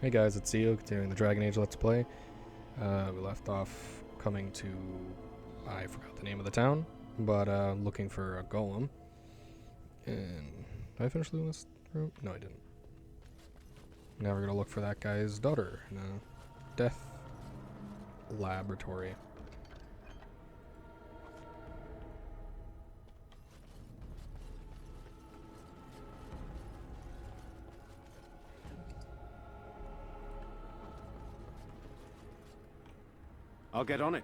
Hey guys, it's Zio, continuing the Dragon Age Let's Play. We left off coming to, I forgot the name of the town, but looking for a golem. And did I finish doing this route? No, I didn't. Now we're gonna look for that guy's daughter in a death laboratory. I'll get on it.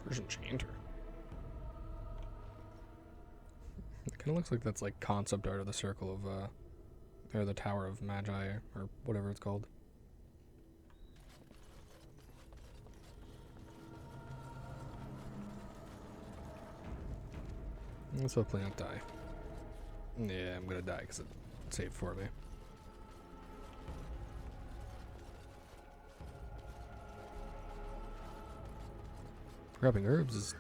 Persian Chanter. It kind of looks like that's like concept art of the Circle of, or the Tower of Magi, or whatever it's called. Let's hopefully not die. Yeah, I'm gonna die because it saved for me. Grabbing herbs is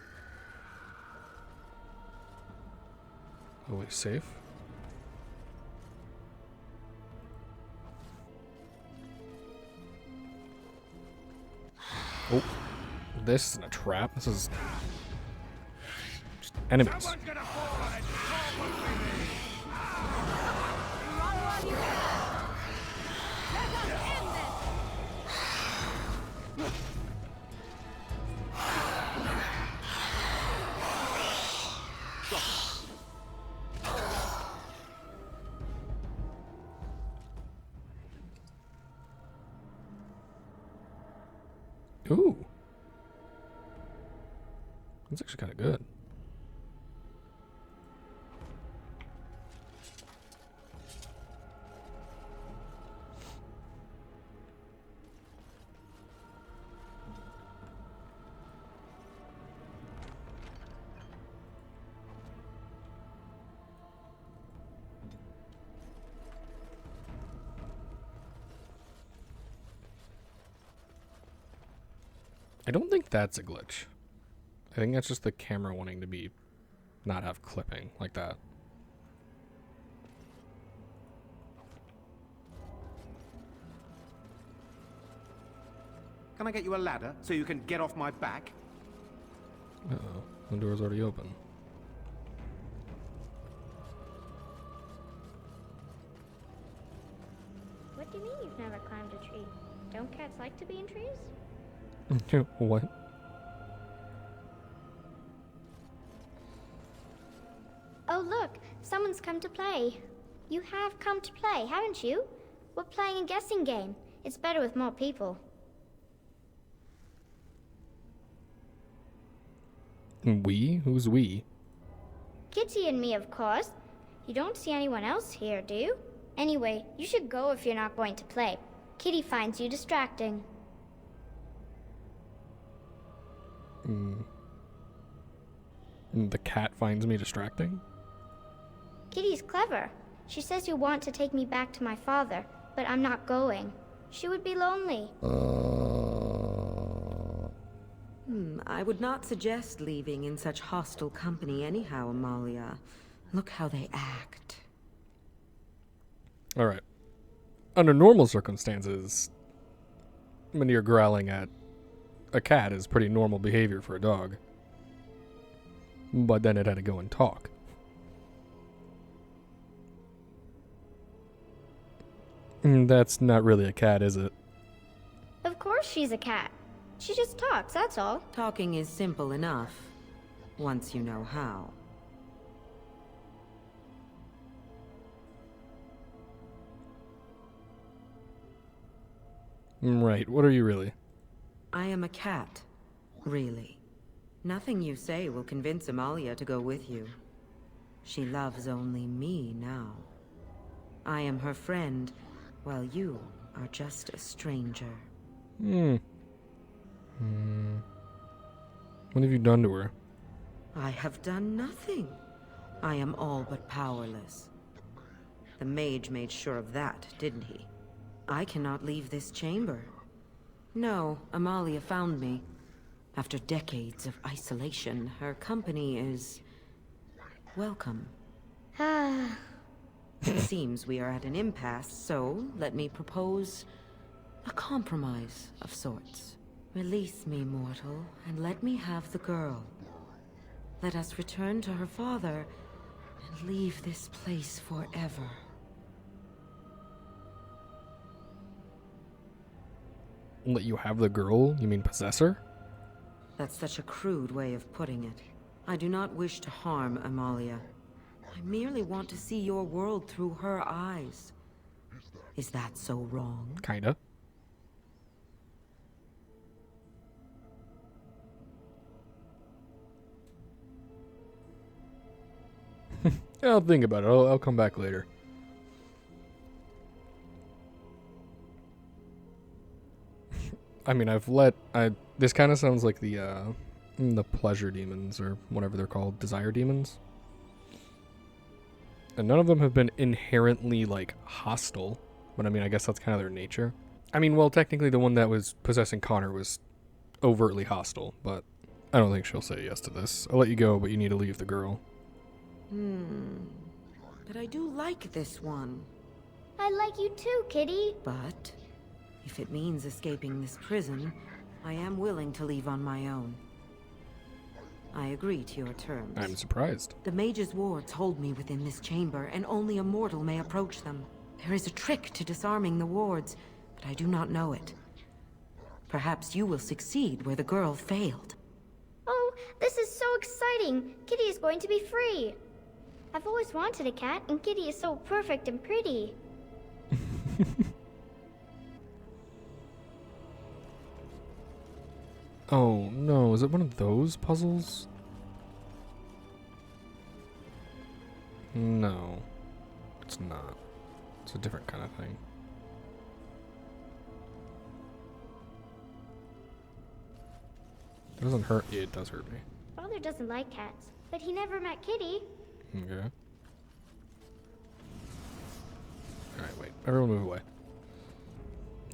always safe. Oh, this isn't a trap. This is just enemies. Ooh. That's actually kind of good. I don't think that's a glitch. I think that's just the camera wanting to be not have clipping like that. Can I get you a ladder so you can get off my back? Uh-oh, the door's already open. What do you mean you've never climbed a tree? Don't cats like to be in trees? What? Oh look, someone's come to play. You have come to play, haven't you? We're playing a guessing game. It's better with more people. We? Who's we? Kitty and me, of course. You don't see anyone else here, do you? Anyway, you should go if you're not going to play. Kitty finds you distracting. The cat finds me distracting? Kitty's clever. She says you want to take me back to my father, but I'm not going. She would be lonely. I would not suggest leaving in such hostile company anyhow, Amalia. Look how they act. Alright. Under normal circumstances, when you're growling at a cat is pretty normal behavior for a dog. But then it had to go and talk. That's not really a cat, is it? Of course she's a cat. She just talks, that's all. Talking is simple enough, once you know how. Right, what are you really? I am a cat, really. Nothing you say will convince Amalia to go with you. She loves only me now. I am her friend, while you are just a stranger. What have you done to her? I have done nothing. I am all but powerless. The mage made sure of that, didn't he? I cannot leave this chamber. No, Amalia found me. After decades of isolation, her company is welcome. It seems we are at an impasse, so let me propose a compromise of sorts. Release me, mortal, and let me have the girl. Let us return to her father and leave this place forever. Let you have the girl? You mean possess her? That's such a crude way of putting it. I do not wish to harm Amalia. I merely want to see your world through her eyes. Is that so wrong? Kinda. Yeah, I'll think about it. I'll come back later. I mean, this kind of sounds like the pleasure demons, or whatever they're called, desire demons. And none of them have been inherently, like, hostile. But I mean, I guess that's kind of their nature. I mean, well, technically the one that was possessing Connor was overtly hostile, but I don't think she'll say yes to this. I'll let you go, but you need to leave the girl. But I do like this one. I like you too, Kitty. But if it means escaping this prison, I am willing to leave on my own. I agree to your terms. I'm surprised. The mage's wards hold me within this chamber, and only a mortal may approach them. There is a trick to disarming the wards, but I do not know it. Perhaps you will succeed where the girl failed. Oh, this is so exciting. Kitty is going to be free. I've always wanted a cat, and Kitty is so perfect and pretty. Oh, no. Is it one of those puzzles? No. It's not. It's a different kind of thing. It doesn't hurt. Yeah, it does hurt me. Father doesn't like cats, but he never met Kitty. Okay. Alright, wait. Everyone move away.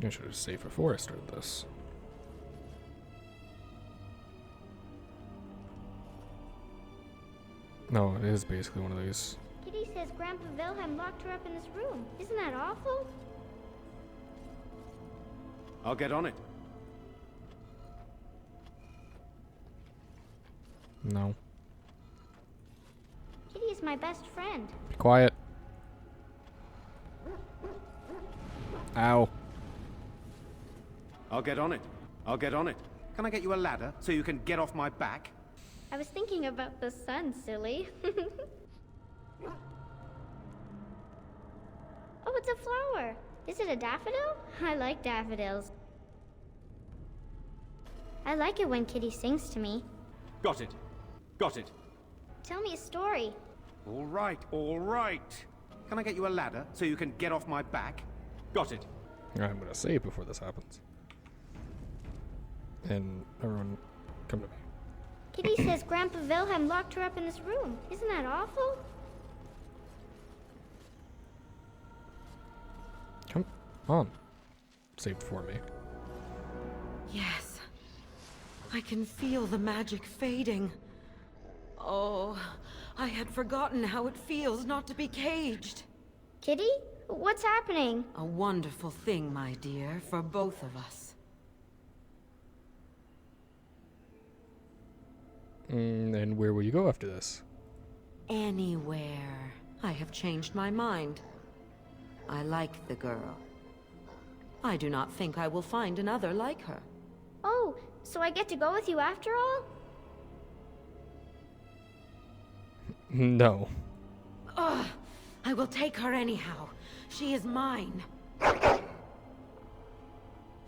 I should have saved before I started this. No, it is basically one of these. Kitty says Grandpa Wilhelm locked her up in this room. Isn't that awful? I'll get on it. No. Kitty is my best friend. Be quiet. Ow. I'll get on it. I'll get on it. Can I get you a ladder so you can get off my back? I was thinking about the sun, silly. Oh, it's a flower. Is it a daffodil? I like daffodils. I like it when Kitty sings to me. Got it. Got it. Tell me a story. All right, all right. Can I get you a ladder so you can get off my back? Got it. I'm gonna save before this happens. And everyone, come to me. Kitty says Grandpa Wilhelm locked her up in this room. Isn't that awful? Come on. Save before me. Yes. I can feel the magic fading. Oh, I had forgotten how it feels not to be caged. Kitty? What's happening? A wonderful thing, my dear, for both of us. And where will you go after this? Anywhere. I have changed my mind. I like the girl. I do not think I will find another like her. Oh, so I get to go with you after all? No. Ugh! I will take her anyhow. She is mine.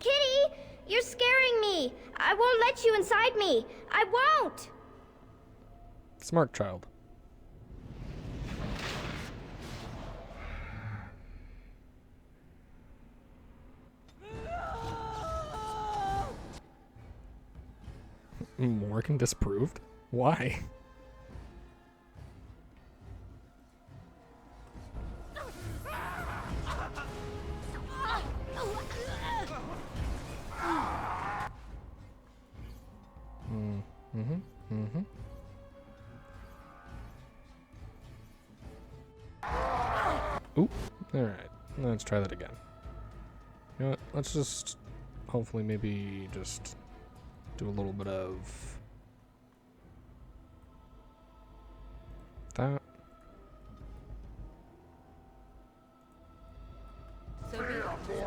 Kitty! You're scaring me! I won't let you inside me! I won't! Smart child. Morgan disproved? Why? Oop. Alright. Let's try that again. You know what? Let's just hopefully maybe just do a little bit of that. So be it.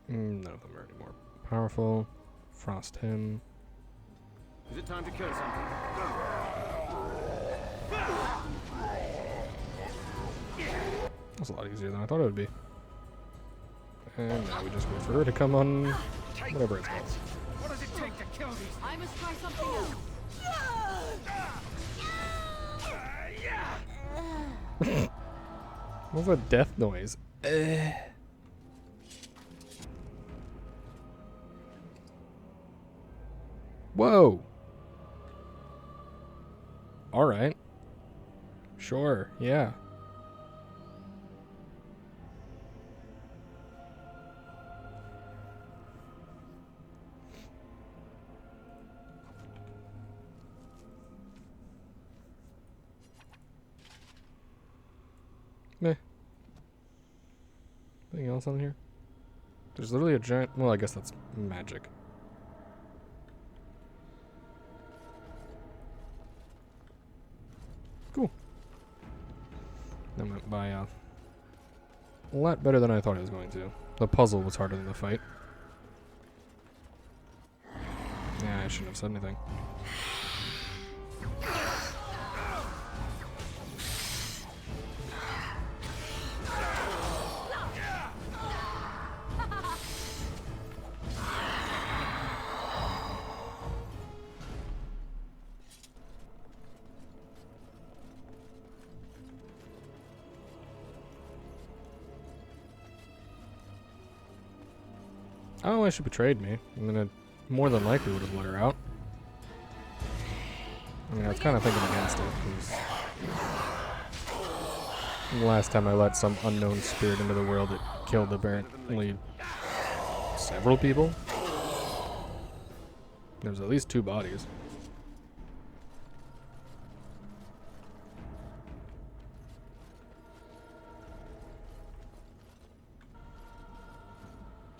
None of them are any more powerful. Frost him. Is it time to kill something? That's a lot easier than I thought it would be. And now we just wait for her to come on whatever it's called. What does it take to kill these things? I must try something else. What was that death noise? Whoa! Alright. Sure, yeah. Meh. Anything else on here? There's literally a giant... Well, I guess that's magic. Cool. That went by a lot better than I thought it was going to. The puzzle was harder than the fight. Yeah, I shouldn't have said anything. Oh, she betrayed me. I mean, it more than likely would have let her out. I mean, I was kind of thinking against it, because the last time I let some unknown spirit into the world, it killed apparently several people. There's at least 2 bodies.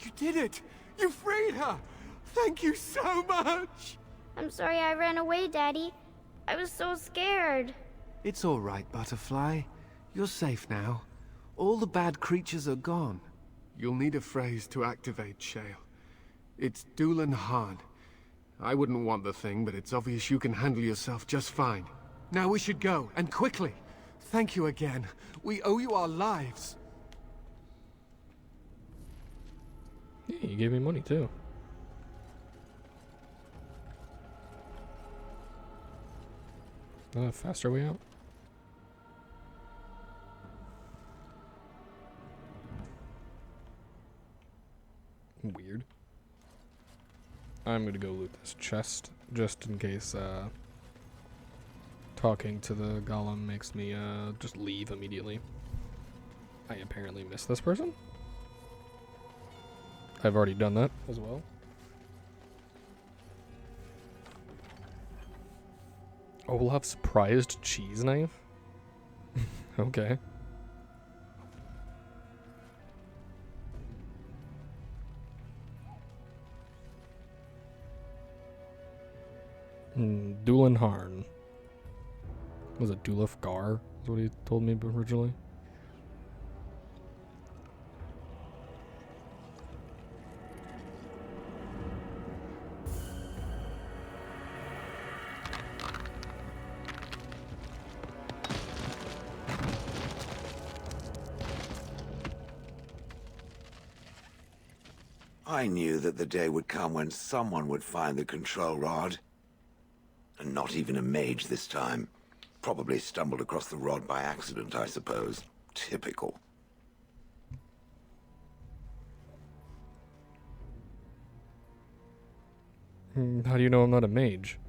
You did it! You freed her! Thank you so much! I'm sorry I ran away, Daddy. I was so scared. It's all right, Butterfly. You're safe now. All the bad creatures are gone. You'll need a phrase to activate Shale. It's Dulan Han. I wouldn't want the thing, but it's obvious you can handle yourself just fine. Now we should go, and quickly. Thank you again. We owe you our lives. Yeah, you gave me money too. A faster way out? Weird. I'm gonna go loot this chest just in case talking to the golem makes me just leave immediately. I apparently missed this person. I've already done that as well. Olaf's prized cheese knife? Okay. Dulan Harn. Was it Dulaf Gar? Is what he told me originally. I knew that the day would come when someone would find the control rod. And not even a mage this time. Probably stumbled across the rod by accident, I suppose. Typical. How do you know I'm not a mage?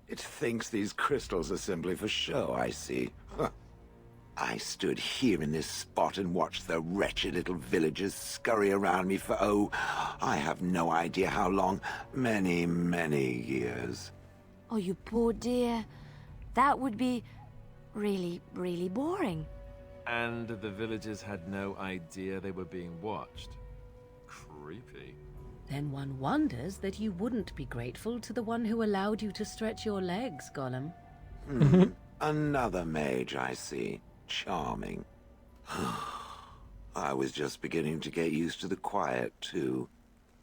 It thinks these crystals are simply for show, I see. Huh. I stood here in this spot and watched the wretched little villagers scurry around me for, oh, I have no idea how long. Many, many years. Oh, you poor dear. That would be really, really boring. And the villagers had no idea they were being watched. Creepy. Then one wonders that you wouldn't be grateful to the one who allowed you to stretch your legs, Gollum. Another mage, I see. Charming. I was just beginning to get used to the quiet, too.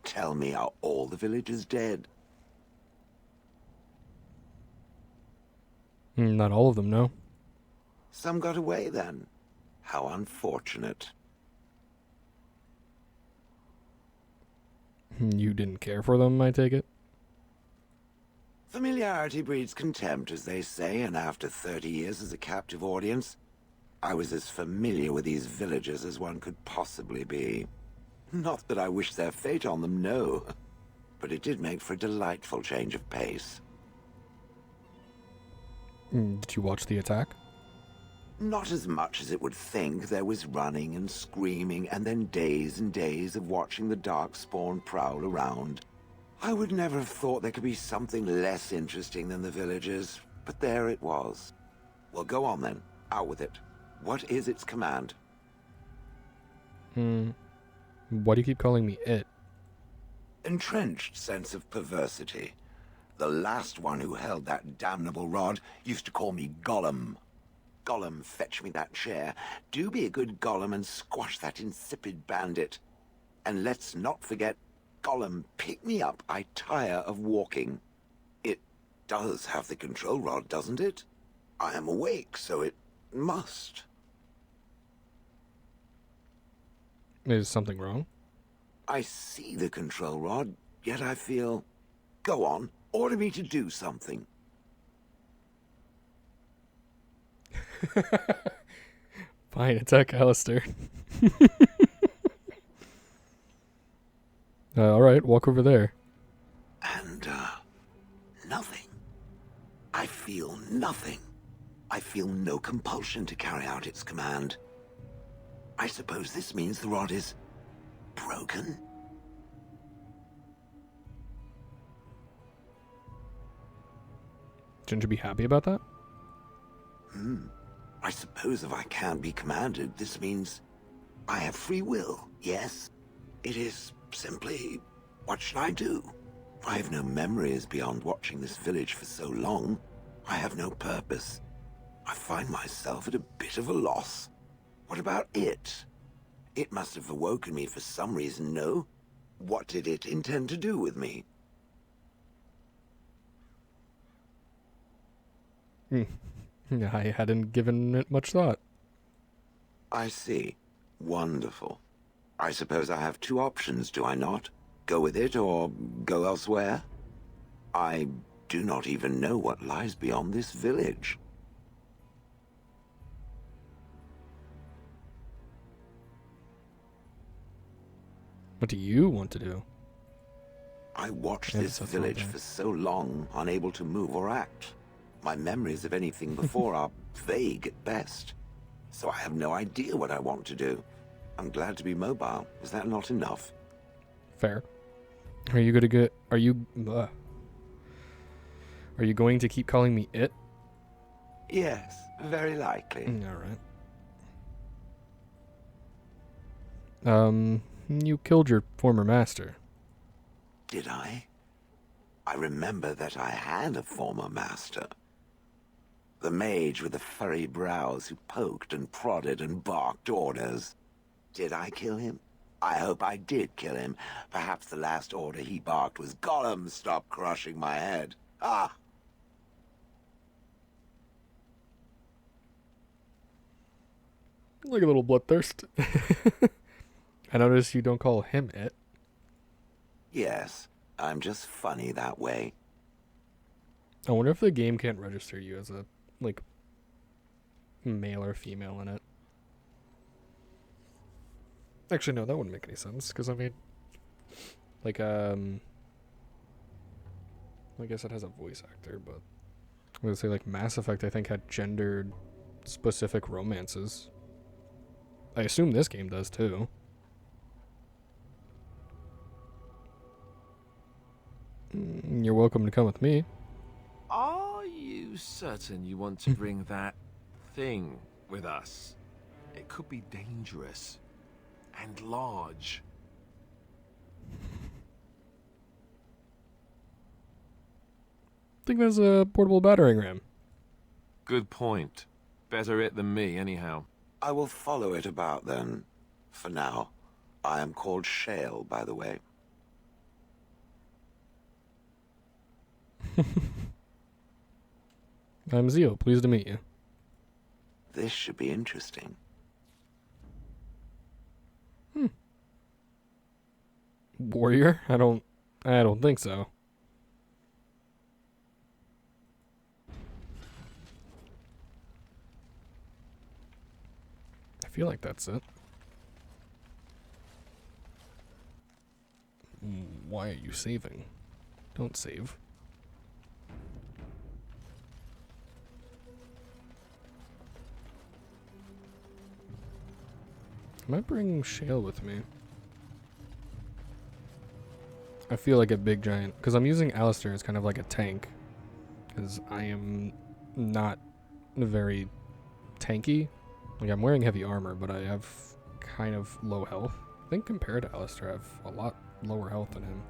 Tell me, are all the villagers dead? Not all of them, no. Some got away, then. How unfortunate. You didn't care for them, I take it? Familiarity breeds contempt, as they say, and after 30 years as a captive audience, I was as familiar with these villagers as one could possibly be. Not that I wish their fate on them, no. But it did make for a delightful change of pace. Did you watch the attack? Not as much as it would think. There was running and screaming, and then days and days of watching the Darkspawn prowl around. I would never have thought there could be something less interesting than the villagers, but there it was. Well, go on then. Out with it. What is its command? Why do you keep calling me it? Entrenched sense of perversity. The last one who held that damnable rod used to call me Gollum. Gollum, fetch me that chair. Do be a good Gollum and squash that insipid bandit. And let's not forget, Gollum, pick me up. I tire of walking. It does have the control rod, doesn't it? I am awake, so it must. Is something wrong? I see the control rod, yet I feel... Go on, order me to do something. Fine, attack Alistair. Alright, walk over there. And, nothing. I feel nothing. I feel no compulsion to carry out its command. I suppose this means the rod is... broken? Shouldn't you be happy about that? I suppose if I can't be commanded, this means I have free will, yes? It is simply, what should I do? I have no memories beyond watching this village for so long. I have no purpose. I find myself at a bit of a loss. What about it? It must have awoken me for some reason, no? What did it intend to do with me? I hadn't given it much thought. I see. Wonderful. I suppose I have two options, do I not? Go with it or go elsewhere? I do not even know what lies beyond this village. What do you want to do? I watched Yeah, this that's village not bad. for so long, unable to move or act. My memories of anything before are vague at best. So I have no idea what I want to do. I'm glad to be mobile. Is that not enough? Fair. Are you gonna get? Are you going to keep calling me it? Yes, very likely. All right. You killed your former master. Did I? I remember that I had a former master. The mage with the furry brows who poked and prodded and barked orders. Did I kill him? I hope I did kill him. Perhaps the last order he barked was, Gollum, stop crushing my head. Ah! Like a little bloodthirst. I noticed you don't call him it. Yes, I'm just funny that way. I wonder if the game can't register you as a, like, male or female in it. Actually, no, that wouldn't make any sense, because I mean, like, I guess it has a voice actor, but I would say, like, Mass Effect, I think, had gendered specific romances. I assume this game does, too. You're welcome to come with me. you certain you want to bring that thing with us? It could be dangerous and large. I think there's a portable battering ram. Good point. Better it than me, anyhow. I will follow it about then. For now. I am called Shale, by the way. I'm Zio. Pleased to meet you. This should be interesting. Warrior? I don't think so. I feel like that's it. Why are you saving? Don't save. Am I bringing Shale with me? I feel like a big giant, because I'm using Alistair as kind of like a tank, because I am not very tanky. Like, I'm wearing heavy armor, but I have kind of low health. I think compared to Alistair, I have a lot lower health than him.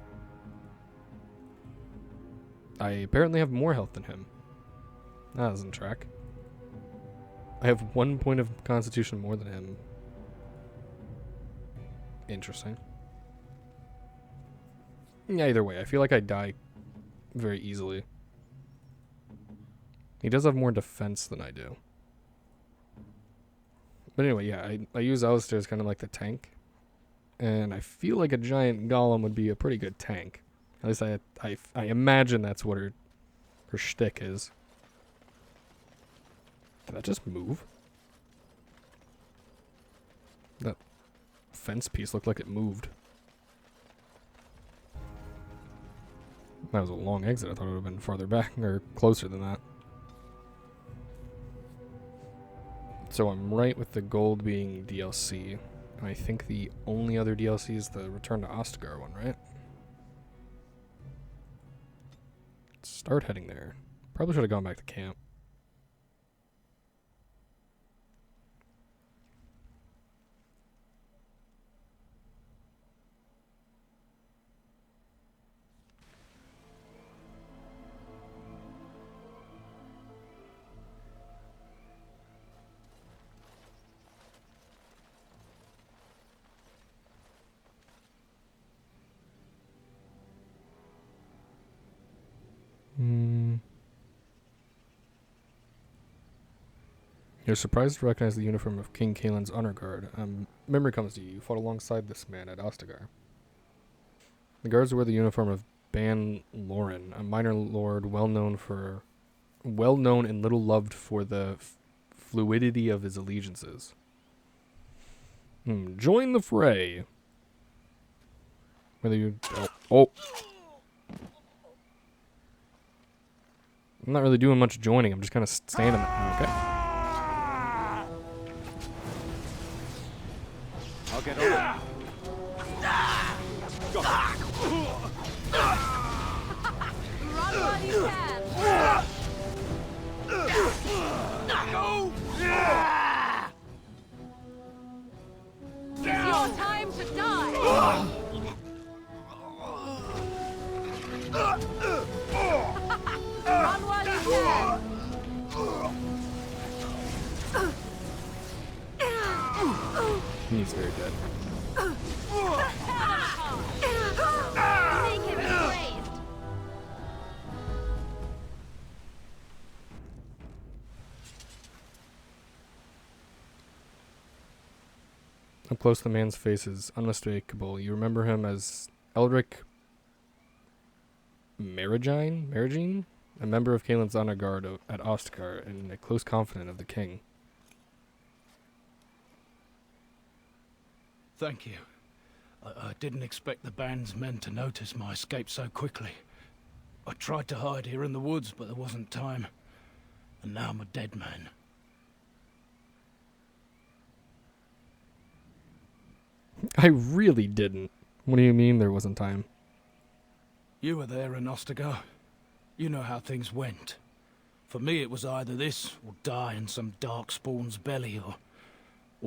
I apparently have more health than him. That doesn't track. I have 1 point of constitution more than him. Interesting. Yeah, either way, I feel like I die very easily. He does have more defense than I do. But anyway, yeah, I use Alistair as kind of like the tank. And I feel like a giant golem would be a pretty good tank. At least I imagine that's what her shtick is. Did that just move? That fence piece looked like it moved. That was a long exit. I thought it would have been farther back or closer than that. So I'm right with the gold being DLC. I think the only other DLC is the Return to Ostagar one, right? Start heading there. Probably should have gone back to camp. You're surprised to recognize the uniform of King Kaelin's honor guard. Memory comes to you. You fought alongside this man at Ostagar. The guards wear the uniform of Ban Loren, a minor lord well known and little loved for the fluidity of his allegiances. Join the fray. Whether you... Oh. I'm not really doing much joining. I'm just kind of standing there. Okay. I'll get on. Run while you can. It's your time to die. Run while you can. He's very dead. Make him blazed. Up close, the man's face is unmistakable. You remember him as Eldric Marigine, a member of Kaelin's honor guard at Ostagar and a close confidant of the king. Thank you. I didn't expect the band's men to notice my escape so quickly. I tried to hide here in the woods, but there wasn't time. And now I'm a dead man. I really didn't. What do you mean there wasn't time? You were there in Ostagar. You know how things went. For me, it was either this, or die in some darkspawn's belly, or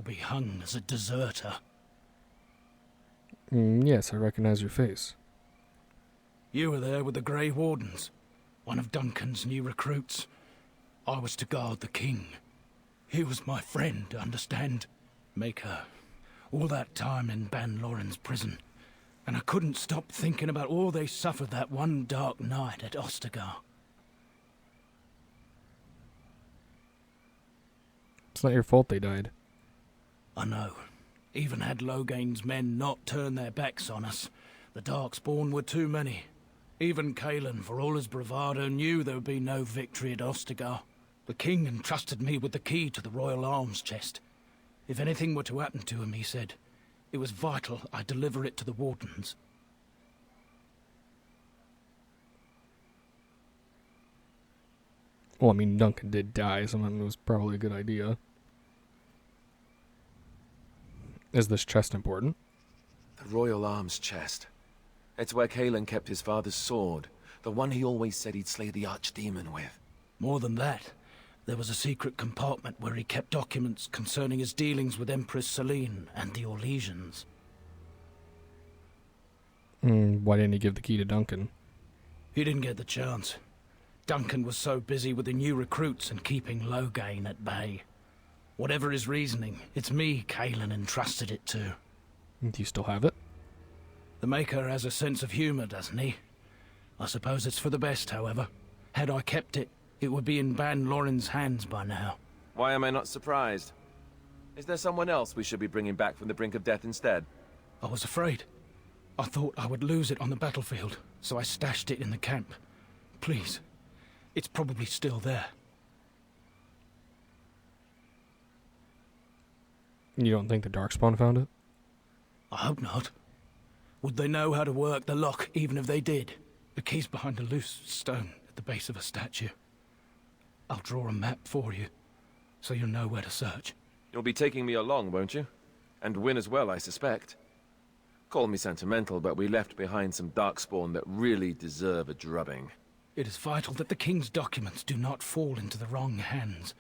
be hung as a deserter. Yes, I recognize your face. You were there with the Grey Wardens, one of Duncan's new recruits. I was to guard the king. He was my friend, understand? Maker. All that time in Ban Loren's prison. And I couldn't stop thinking about all they suffered that one dark night at Ostagar. It's not your fault they died. I know. Even had Logain's men not turned their backs on us, the Darkspawn were too many. Even Cailan, for all his bravado, knew there would be no victory at Ostagar. The king entrusted me with the key to the royal arms chest. If anything were to happen to him, he said, it was vital I deliver it to the Wardens. Well, I mean, Duncan did die, so it was probably a good idea. Is this chest important? The royal arms chest. It's where Cailan kept his father's sword, the one he always said he'd slay the archdemon with. More than that, there was a secret compartment where he kept documents concerning his dealings with Empress Selene and the Orlesians. Why didn't he give the key to Duncan? He didn't get the chance. Duncan was so busy with the new recruits and keeping Logain at bay. Whatever his reasoning, it's me Cailan entrusted it to. Do you still have it? The Maker has a sense of humor, doesn't he? I suppose it's for the best, however. Had I kept it, it would be in Ban Loren's hands by now. Why am I not surprised? Is there someone else we should be bringing back from the brink of death instead? I was afraid. I thought I would lose it on the battlefield, so I stashed it in the camp. Please, it's probably still there. You don't think the Darkspawn found it? I hope not. Would they know how to work the lock, even if they did? The key's behind a loose stone at the base of a statue. I'll draw a map for you, so you'll know where to search. You'll be taking me along, won't you? And win as well, I suspect. Call me sentimental, but we left behind some Darkspawn that really deserve a drubbing. It is vital that the king's documents do not fall into the wrong hands.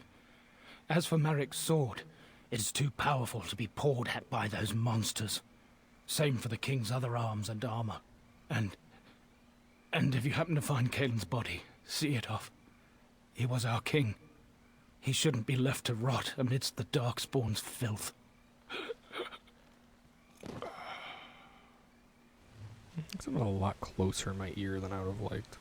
As for Marik's sword, it is too powerful to be pawed at by those monsters. Same for the king's other arms and armor. And if you happen to find Cailan's body, see it off. He was our king. He shouldn't be left to rot amidst the Darkspawn's filth. It's a lot closer in my ear than I would have liked.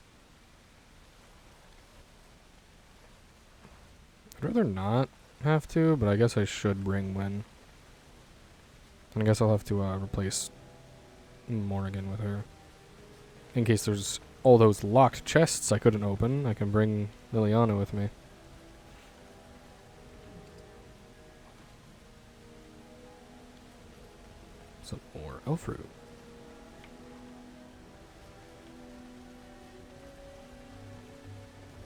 I'd rather not have to, but I guess I should bring Wen. And I guess I'll have to replace Morrigan with her. In case there's all those locked chests I couldn't open, I can bring Liliana with me. Some more elf fruit.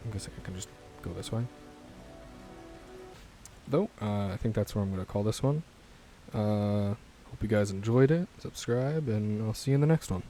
I'm guessing I can just go this way. Though, I think that's where I'm going to call this one. Hope you guys enjoyed it. Subscribe, and I'll see you in the next one.